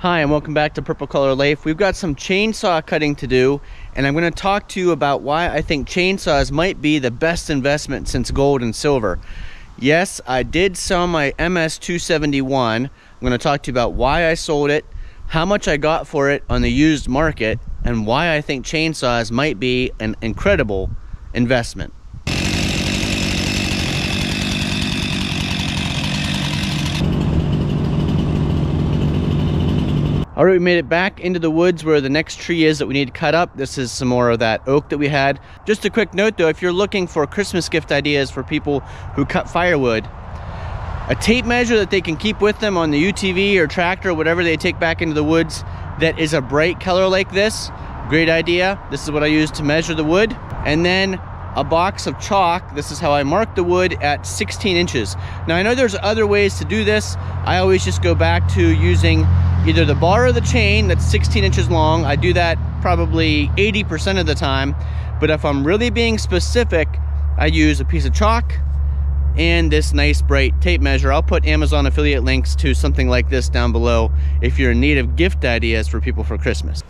Hi, and welcome back to Purple Color Life. We've got some chainsaw cutting to do, and I'm going to talk to you about why I think chainsaws might be the best investment since gold and silver. Yes, I did sell my MS271. I'm going to talk to you about why I sold it, how much I got for it on the used market, and why I think chainsaws might be an incredible investment. All right, we made it back into the woods where the next tree is that we need to cut up. This is some more of that oak that we had. Just a quick note though, if you're looking for Christmas gift ideas for people who cut firewood, a tape measure that they can keep with them on the UTV or tractor or whatever they take back into the woods that is a bright color like this, great idea. This is what I use to measure the wood. And then a box of chalk. This is how I mark the wood at 16 inches. Now I know there's other ways to do this. I always just go back to using either the bar or the chain that's 16 inches long. I do that probably 80% of the time. But if I'm really being specific, I use a piece of chalk and this nice bright tape measure. I'll put Amazon affiliate links to something like this down below if you're in need of gift ideas for people for Christmas.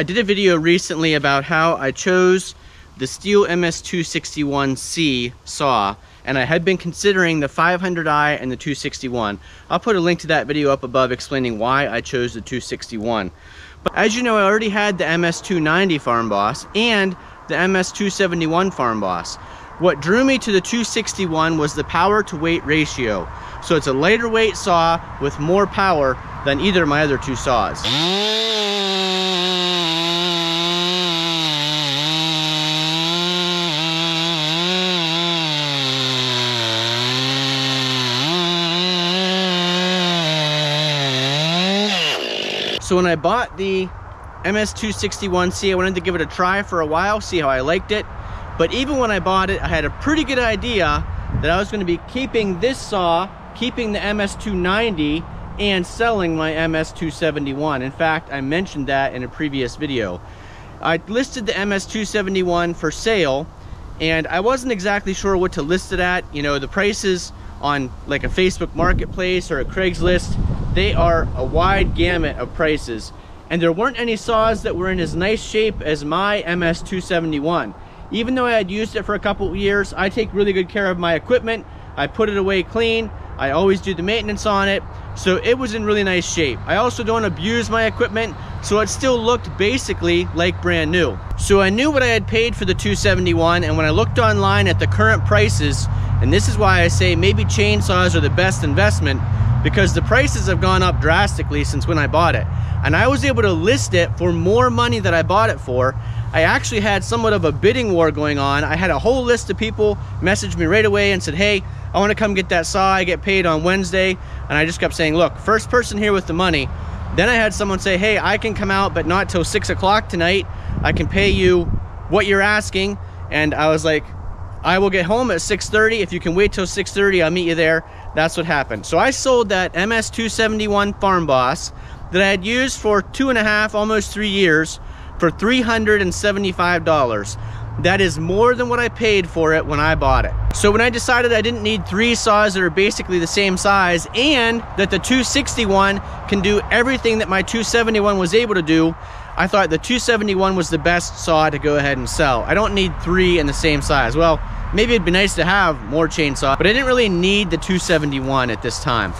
I did a video recently about how I chose the Stihl MS261C saw, and I had been considering the 500i and the 261. I'll put a link to that video up above explaining why I chose the 261. But as you know, I already had the MS290 Farmboss and the MS271 Farmboss. What drew me to the 261 was the power to weight ratio. So it's a lighter weight saw with more power than either of my other two saws. So when I bought the MS261C, I wanted to give it a try for a while, see how I liked it. But even when I bought it, I had a pretty good idea that I was going to be keeping this saw, keeping the MS290, and selling my MS271. In fact, I mentioned that in a previous video. I listed the MS271 for sale, and I wasn't exactly sure what to list it at. You know, the prices on like a Facebook Marketplace or a Craigslist, they are a wide gamut of prices. And there weren't any saws that were in as nice shape as my MS271. Even though I had used it for a couple of years, I take really good care of my equipment. I put it away clean. I always do the maintenance on it. So it was in really nice shape. I also don't abuse my equipment, so it still looked basically like brand new. So I knew what I had paid for the 271, and when I looked online at the current prices, and this is why I say maybe chainsaws are the best investment, because the prices have gone up drastically since when I bought it. And I was able to list it for more money than I bought it for. I actually had somewhat of a bidding war going on. I had a whole list of people message me right away and said, hey, I want to come get that saw. I get paid on Wednesday. And I just kept saying, look, first person here with the money. Then I had someone say, hey, I can come out, but not till 6 o'clock tonight. I can pay you what you're asking. And I was like, I will get home at 6:30. If you can wait till 6:30, I'll meet you there. That's what happened. So I sold that MS271 Farmboss that I had used for 2.5, almost 3 years for $375. That is more than what I paid for it when I bought it. So when I decided I didn't need 3 saws that are basically the same size, and that the 261 can do everything that my 271 was able to do, I thought the 271 was the best saw to go ahead and sell. I don't need 3 in the same size. Well, maybe it'd be nice to have more chainsaw, but I didn't really need the 271 at this time.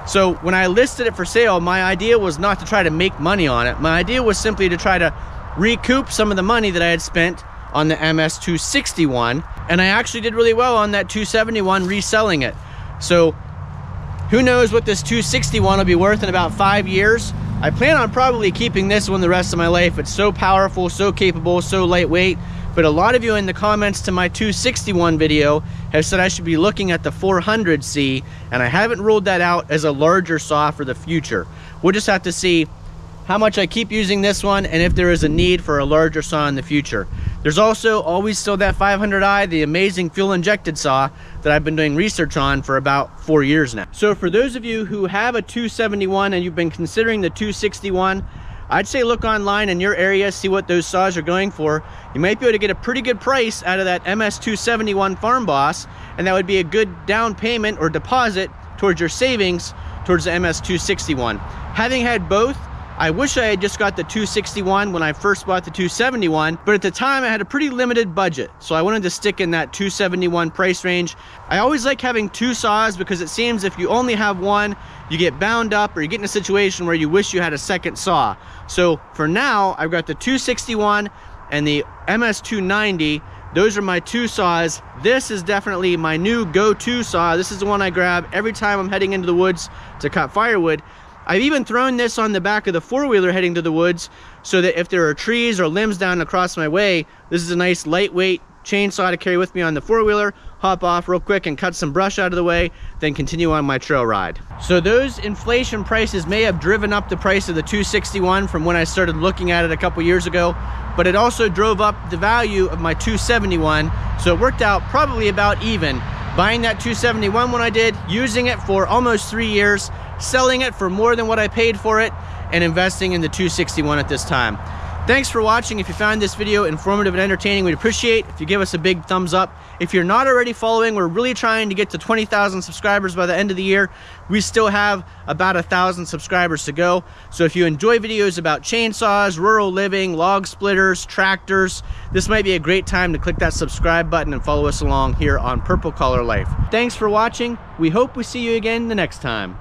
So when I listed it for sale, my idea was not to try to make money on it. My idea was simply to try to recoup some of the money that I had spent on the MS261, and I actually did really well on that 271 reselling it. So who knows what this 261 will be worth in about 5 years. I plan on probably keeping this one the rest of my life. It's so powerful, so capable, so lightweight. But a lot of you in the comments to my 261 video have said I should be looking at the 400C, and I haven't ruled that out as a larger saw for the future. We'll just have to see how much I keep using this one and if there is a need for a larger saw in the future. There's also always still that 500i, the amazing fuel injected saw that I've been doing research on for about 4 years now. So for those of you who have a 271 and you've been considering the 261, I'd say look online in your area, see what those saws are going for. You might be able to get a pretty good price out of that MS271 Farmboss, and that would be a good down payment or deposit towards your savings towards the MS261. Having had both, I wish I had just got the 261 when I first bought the 271, but at the time I had a pretty limited budget, so I wanted to stick in that 271 price range. I always like having 2 saws because it seems if you only have one, you get bound up or you get in a situation where you wish you had a second saw. So for now, I've got the 261 and the MS290. Those are my 2 saws. This is definitely my new go-to saw. This is the one I grab every time I'm heading into the woods to cut firewood. I've even thrown this on the back of the 4-wheeler heading to the woods so that if there are trees or limbs down across my way, this is a nice lightweight chainsaw to carry with me on the 4-wheeler, hop off real quick and cut some brush out of the way, then continue on my trail ride. So those inflation prices may have driven up the price of the 261 from when I started looking at it a couple years ago, but it also drove up the value of my 271, so it worked out probably about even. Buying that 271 when I did, using it for almost 3 years, selling it for more than what I paid for it, and investing in the 261 at this time. Thanks for watching. If you found this video informative and entertaining, we'd appreciate if you give us a big thumbs up. If you're not already following, we're really trying to get to 20,000 subscribers by the end of the year. We still have about 1,000 subscribers to go. So if you enjoy videos about chainsaws, rural living, log splitters, tractors, this might be a great time to click that subscribe button and follow us along here on Purple Collar Life. Thanks for watching. We hope we see you again the next time.